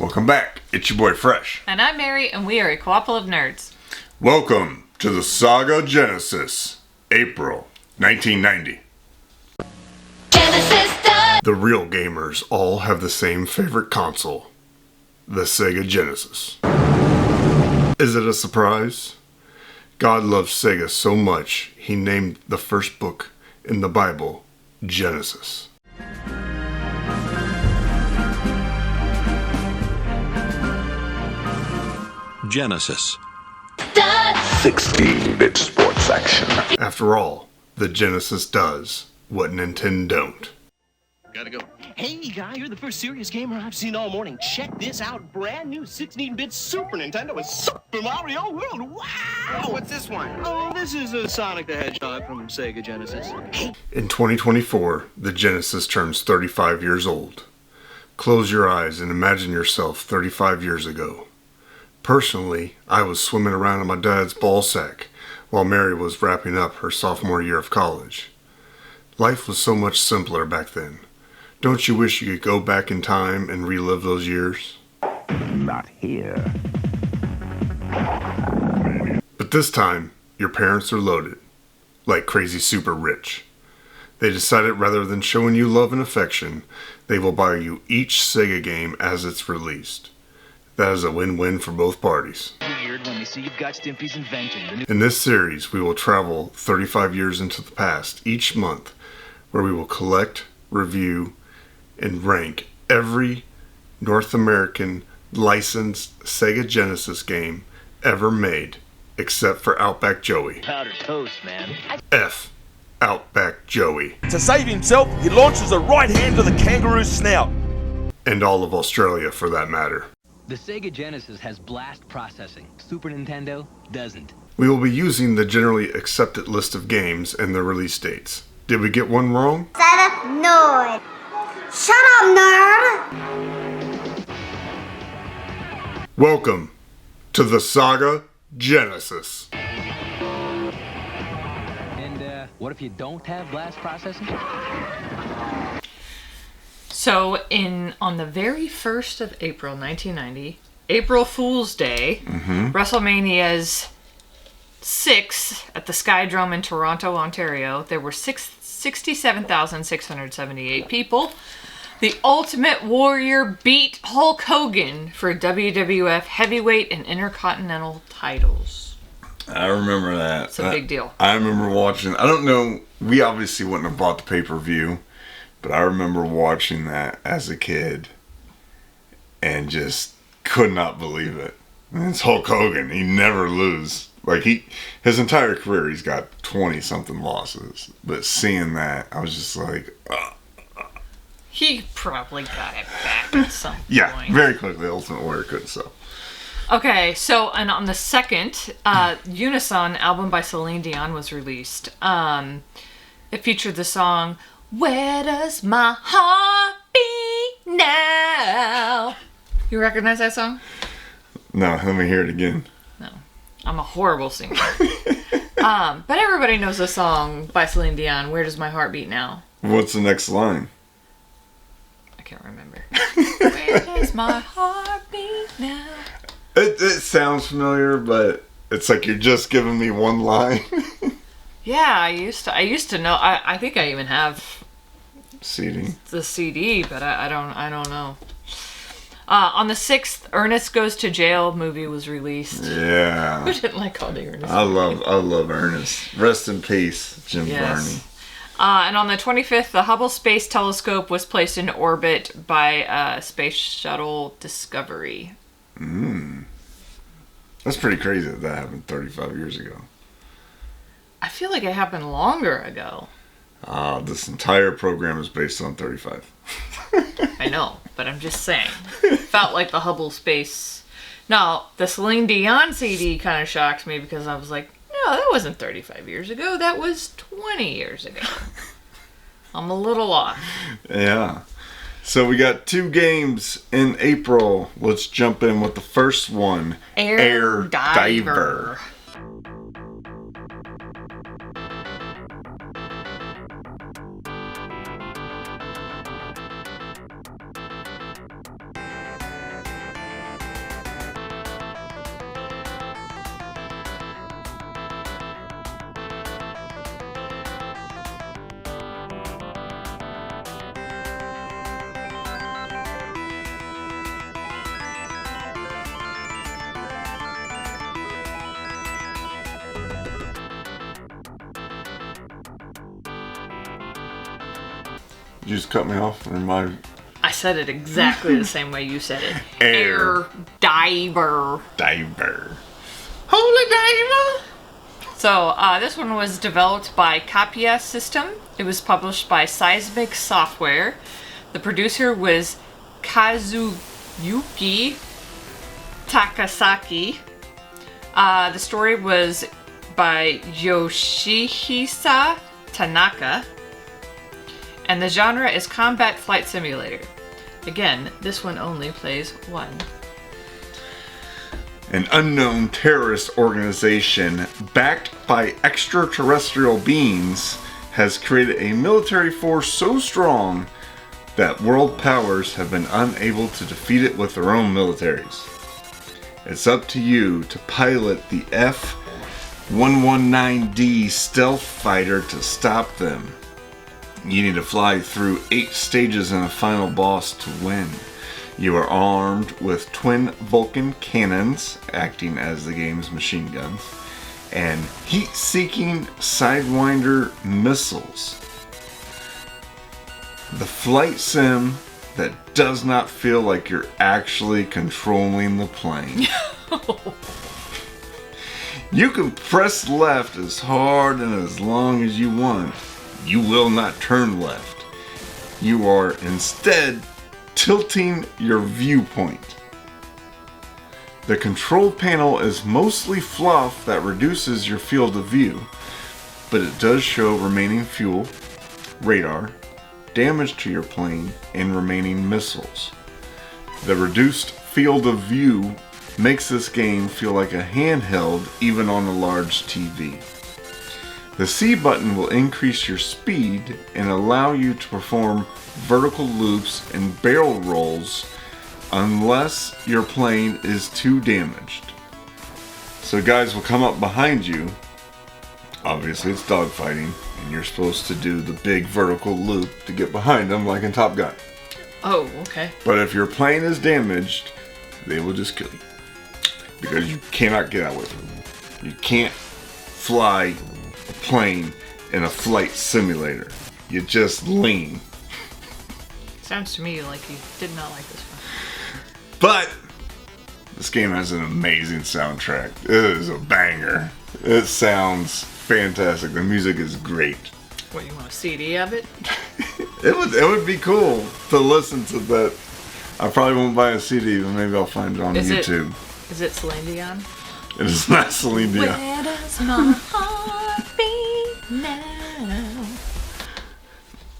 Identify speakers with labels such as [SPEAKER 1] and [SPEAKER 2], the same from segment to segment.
[SPEAKER 1] Welcome back. It's your boy Fresh.
[SPEAKER 2] And I'm Mary, and we are a Co-ople of nerds.
[SPEAKER 1] Welcome to the Saga Genesis, April 1990. The real gamers all have the same favorite console, the Sega Genesis. Is it a surprise? God loved Sega so much, he named the first book in the Bible Genesis.
[SPEAKER 3] Genesis.
[SPEAKER 4] 16-bit sports action.
[SPEAKER 1] After all, the Genesis does what Nintendo don't.
[SPEAKER 5] Gotta go. Hey, guy, you're the first serious gamer I've seen all morning. Check this out. Brand new 16-bit Super Nintendo with Super Mario World. Wow!
[SPEAKER 6] What's this one?
[SPEAKER 5] Oh, this is a Sonic the Hedgehog from Sega Genesis.
[SPEAKER 1] In 2024, the Genesis turns 35 years old. Close your eyes and imagine yourself 35 years ago. Personally, I was swimming around in my dad's ball sack while Mary was wrapping up her sophomore year of college. Life was so much simpler back then. Don't you wish you could go back in time and relive those years?
[SPEAKER 4] Not here.
[SPEAKER 1] But this time, your parents are loaded, like crazy super rich. They decided rather than showing you love and affection, they will buy you each Sega game as it's released. That is a win-win for both parties.
[SPEAKER 6] Weird when they see you've got Stimpy's invention.
[SPEAKER 1] In this series, we will travel 35 years into the past each month, where we will collect, review, and rank every North American licensed Sega Genesis game ever made, except for Outback Joey.
[SPEAKER 6] Powder toast, man.
[SPEAKER 1] F. Outback Joey.
[SPEAKER 7] To save himself, he launches a right hand to the kangaroo's snout.
[SPEAKER 1] And all of Australia, for that matter.
[SPEAKER 8] The Sega Genesis has blast processing. Super Nintendo doesn't.
[SPEAKER 1] We will be using the generally accepted list of games and their release dates. Did we get one wrong?
[SPEAKER 9] Nerd. Shut up, nerd!
[SPEAKER 1] Welcome to the Saga Genesis.
[SPEAKER 8] And what if you don't have blast processing?
[SPEAKER 2] So, on the very 1st of April, 1990, April Fool's Day, WrestleMania's 6 at the Skydrome in Toronto, Ontario, there were 67,678 people. The Ultimate Warrior beat Hulk Hogan for WWF Heavyweight and Intercontinental titles.
[SPEAKER 1] I remember that.
[SPEAKER 2] It's a big deal.
[SPEAKER 1] I remember watching, I don't know, we obviously wouldn't have bought the pay-per-view, but I remember watching that as a kid and just could not believe it. And it's Hulk Hogan. He never lose. Like his entire career, he's got 20-something losses. But seeing that, I was just like,
[SPEAKER 2] He probably got it back at some point.
[SPEAKER 1] Yeah, very quickly, Ultimate Warrior couldn't sell.
[SPEAKER 2] Okay, so, and on the 2nd, Unison album by Celine Dion was released. It featured the song, Where Does My Heart Beat Now? You recognize that song?
[SPEAKER 1] No, let me hear it again.
[SPEAKER 2] No. I'm a horrible singer. But everybody knows the song by Celine Dion, Where Does My Heart Beat Now?
[SPEAKER 1] What's the next line?
[SPEAKER 2] I can't remember. Where does my heart beat now?
[SPEAKER 1] It sounds familiar, but it's like you're just giving me one line.
[SPEAKER 2] Yeah, I used to know. I think I even have
[SPEAKER 1] CD.
[SPEAKER 2] the CD, but I don't know. On the 6th, Ernest Goes to Jail movie was released.
[SPEAKER 1] Yeah.
[SPEAKER 2] Who didn't like all the Ernest?
[SPEAKER 1] I love Ernest. Rest in peace, Jim Varney.
[SPEAKER 2] And on the 25th, the Hubble Space Telescope was placed in orbit by Space Shuttle Discovery.
[SPEAKER 1] That's pretty crazy that happened 35 years ago.
[SPEAKER 2] I feel like it happened longer ago.
[SPEAKER 1] This entire program is based on 35.
[SPEAKER 2] I know, but I'm just saying. Felt like the Hubble Space. Now, the Celine Dion CD kind of shocked me because I was like, no, that wasn't 35 years ago. That was 20 years ago. I'm a little off.
[SPEAKER 1] Yeah. So we got 2 games in April. Let's jump in with the first one.
[SPEAKER 2] Air Diver.
[SPEAKER 1] You just cut me off. Or my
[SPEAKER 2] I said it exactly the same way you said it.
[SPEAKER 1] Air
[SPEAKER 2] diver.
[SPEAKER 1] diver. Holy diver.
[SPEAKER 2] So this one was developed by Kapia System. It was published by Seismic Software. The producer was Kazuyuki Takasaki. The story was by Yoshihisa Tanaka. And the genre is combat flight simulator. Again, this one only plays one.
[SPEAKER 1] An unknown terrorist organization backed by extraterrestrial beings has created a military force so strong that world powers have been unable to defeat it with their own militaries. It's up to you to pilot the F-119D stealth fighter to stop them. You need to fly through 8 stages and a final boss to win. You are armed with twin Vulcan cannons, acting as the game's machine guns, and heat-seeking Sidewinder missiles. The flight sim that does not feel like you're actually controlling the plane. You can press left as hard and as long as you want. You will not turn left. You are instead tilting your viewpoint. The control panel is mostly fluff that reduces your field of view, but it does show remaining fuel, radar, damage to your plane, and remaining missiles. The reduced field of view makes this game feel like a handheld even on a large TV. The C button will increase your speed and allow you to perform vertical loops and barrel rolls unless your plane is too damaged. So guys will come up behind you. Obviously it's dogfighting and you're supposed to do the big vertical loop to get behind them like in Top Gun.
[SPEAKER 2] Oh, okay.
[SPEAKER 1] But if your plane is damaged, they will just kill you. Because you cannot get out with them. You can't fly a plane in a flight simulator. You just lean.
[SPEAKER 2] Sounds to me like you did not like this one.
[SPEAKER 1] But this game has an amazing soundtrack. It is a banger. It sounds fantastic. The music is great.
[SPEAKER 2] What, you want a CD of it?
[SPEAKER 1] It would be cool to listen to that. I probably won't buy a CD, but maybe I'll find it on YouTube.
[SPEAKER 2] Is it Celine Dion?
[SPEAKER 1] It is not Celine Dion.
[SPEAKER 2] Where does my heart beat now?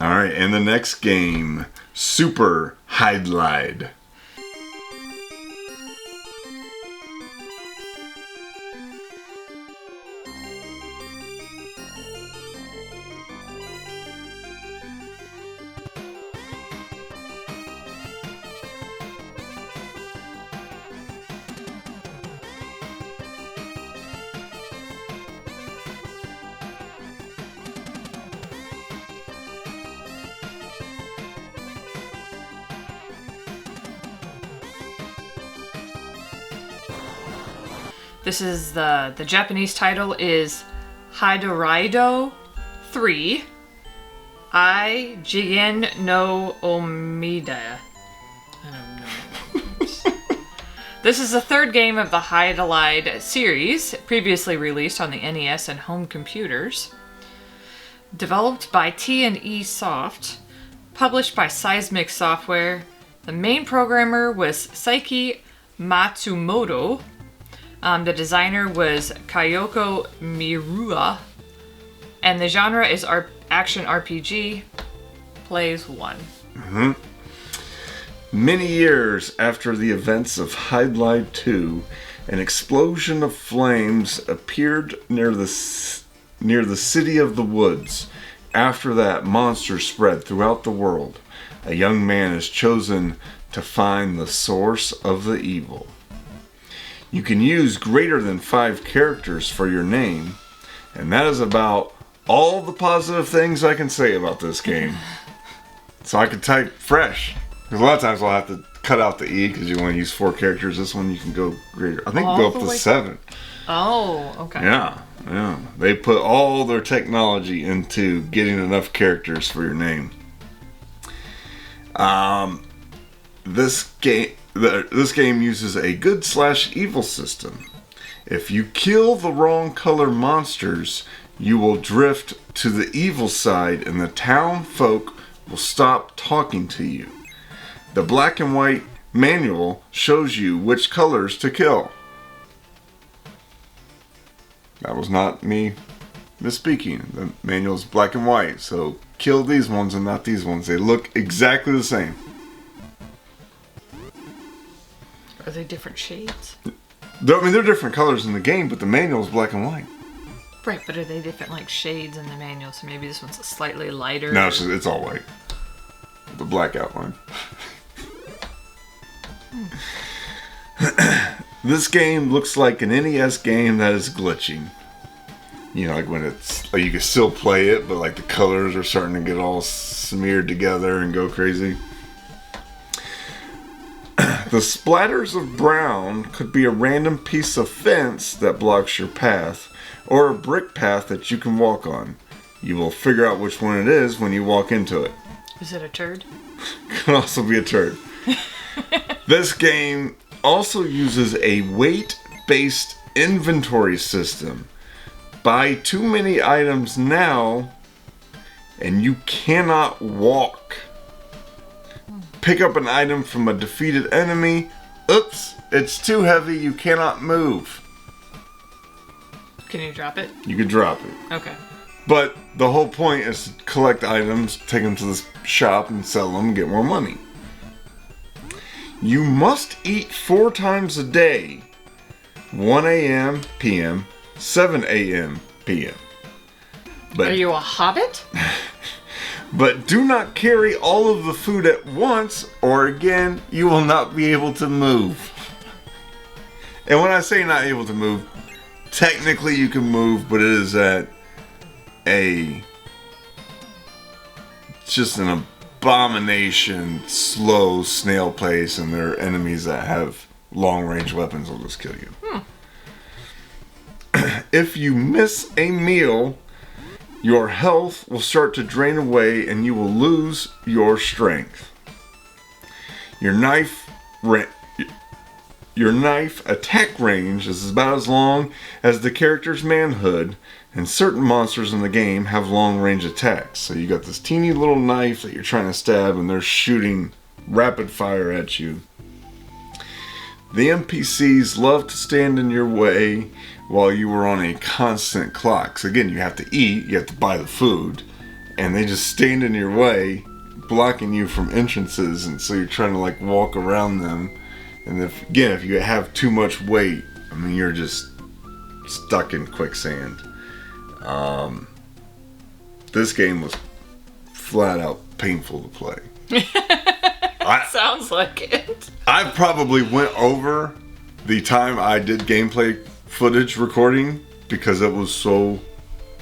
[SPEAKER 1] Alright, and the next game, Super Hydlide.
[SPEAKER 2] This is the Japanese title is Hydoraido 3 I Jigen no Omida. I don't know. This is the third game of the Hydlide series, previously released on the NES and home computers. Developed by T&E Soft, published by Seismic Software. The main programmer was Saiki Matsumoto. The designer was Kyoko Miura. And the genre is action RPG. Plays one.
[SPEAKER 1] Mm-hmm. Many years after the events of Hydlide 2, an explosion of flames appeared near the city of the woods. After that, monsters spread throughout the world. A young man is chosen to find the source of the evil. You can use greater than 5 characters for your name, and that is about all the positive things I can say about this game. So I can type fresh, because a lot of times I'll have to cut out the E because you want to use 4 characters. This one you can go greater. I think go up to 7.
[SPEAKER 2] Oh, okay.
[SPEAKER 1] Yeah. They put all their technology into getting enough characters for your name. This game uses a good/evil system. If you kill the wrong color monsters, you will drift to the evil side and the town folk will stop talking to you. The black and white manual shows you which colors to kill. That was not me misspeaking. The manual is black and white, so kill these ones and not these ones. They look exactly the same.
[SPEAKER 2] Are they different shades?
[SPEAKER 1] They're different colors in the game, but the manual is black and white.
[SPEAKER 2] Right, but are they different like shades in the manual? So maybe this one's a slightly lighter.
[SPEAKER 1] No, it's all white. The black outline. This game looks like an NES game that is glitching. You know, like when it's like you can still play it, but like the colors are starting to get all smeared together and go crazy. The splatters of brown could be a random piece of fence that blocks your path, or a brick path that you can walk on. You will figure out which one it is when you walk into it.
[SPEAKER 2] Is it a turd?
[SPEAKER 1] Could also be a turd. This game also uses a weight-based inventory system. Buy too many items now, and you cannot walk. Pick up an item from a defeated enemy. Oops, it's too heavy, you cannot move.
[SPEAKER 2] Can you drop it?
[SPEAKER 1] You can drop it.
[SPEAKER 2] Okay.
[SPEAKER 1] But the whole point is to collect items, take them to the shop and sell them and get more money. You must eat 4 times a day. 1 a.m. p.m., 7 a.m. p.m. But,
[SPEAKER 2] are you a hobbit?
[SPEAKER 1] But do not carry all of the food at once, or again, you will not be able to move. And when I say not able to move, technically you can move, but it is at just an abomination slow snail pace, and there are enemies that have long range weapons will just kill you. If you miss a meal, your health will start to drain away and you will lose your strength. Your knife attack range is about as long as the character's manhood, and certain monsters in the game have long range attacks. So you got this teeny little knife that you're trying to stab and they're shooting rapid fire at you. The NPCs love to stand in your way while you are on a constant clock. So again, you have to eat, you have to buy the food, and they just stand in your way, blocking you from entrances, and so you're trying to like walk around them. And if you have too much weight, I mean, you're just stuck in quicksand. This game was flat out painful to play.
[SPEAKER 2] Sounds like it.
[SPEAKER 1] I probably went over the time I did gameplay footage recording because it was so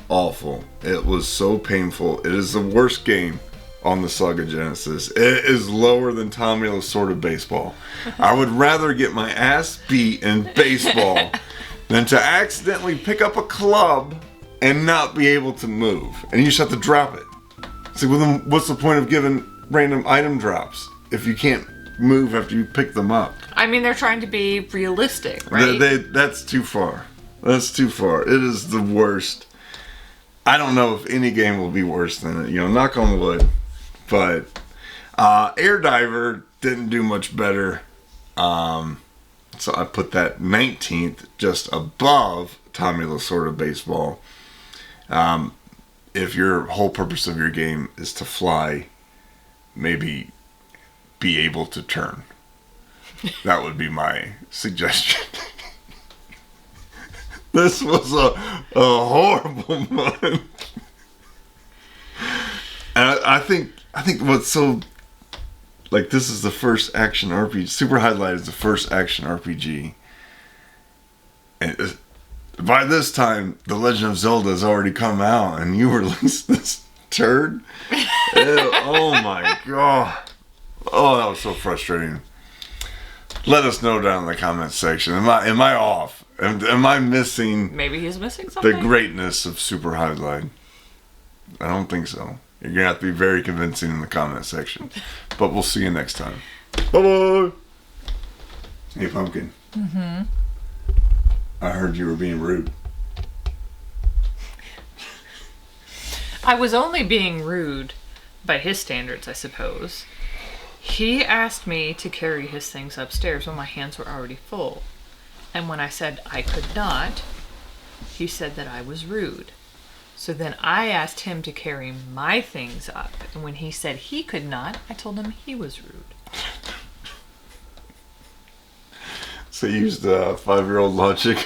[SPEAKER 1] awful. It was so painful. It is the worst game on the Sega Genesis. It is lower than Tommy Lasorda baseball. I would rather get my ass beat in baseball than to accidentally pick up a club and not be able to move. And you just have to drop it. See, well, then what's the point of giving random item drops if you can't move after you pick them up?
[SPEAKER 2] I mean, they're trying to be realistic, right?
[SPEAKER 1] That's too far. That's too far. It is the worst. I don't know if any game will be worse than it. You know, knock on wood. But Air Diver didn't do much better. So I put that 19th just above Tommy Lasorda baseball. If your whole purpose of your game is to fly, maybe be able to turn. That would be my suggestion. This was a horrible month. And I think what's so, like, this is the first action RPG. Super Highlight is the first action RPG. And by this time, The Legend of Zelda has already come out, and you released this turd? Oh my god. Oh, that was so frustrating. Let us know down in the comments section. Am I off? Am I missing?
[SPEAKER 2] Maybe he's missing something.
[SPEAKER 1] The greatness of Super Highlight. I don't think so.
[SPEAKER 10] You're going to have to be very convincing in the comment section. But we'll see you next time.
[SPEAKER 1] Bye-bye.
[SPEAKER 10] Hey, Pumpkin. Mm-hmm. I heard you were being rude.
[SPEAKER 2] I was only being rude by his standards, I suppose. He asked me to carry his things upstairs when my hands were already full. And when I said I could not, he said that I was rude. So then I asked him to carry my things up. And when he said he could not, I told him he was rude.
[SPEAKER 10] So you used 5-year-old logic.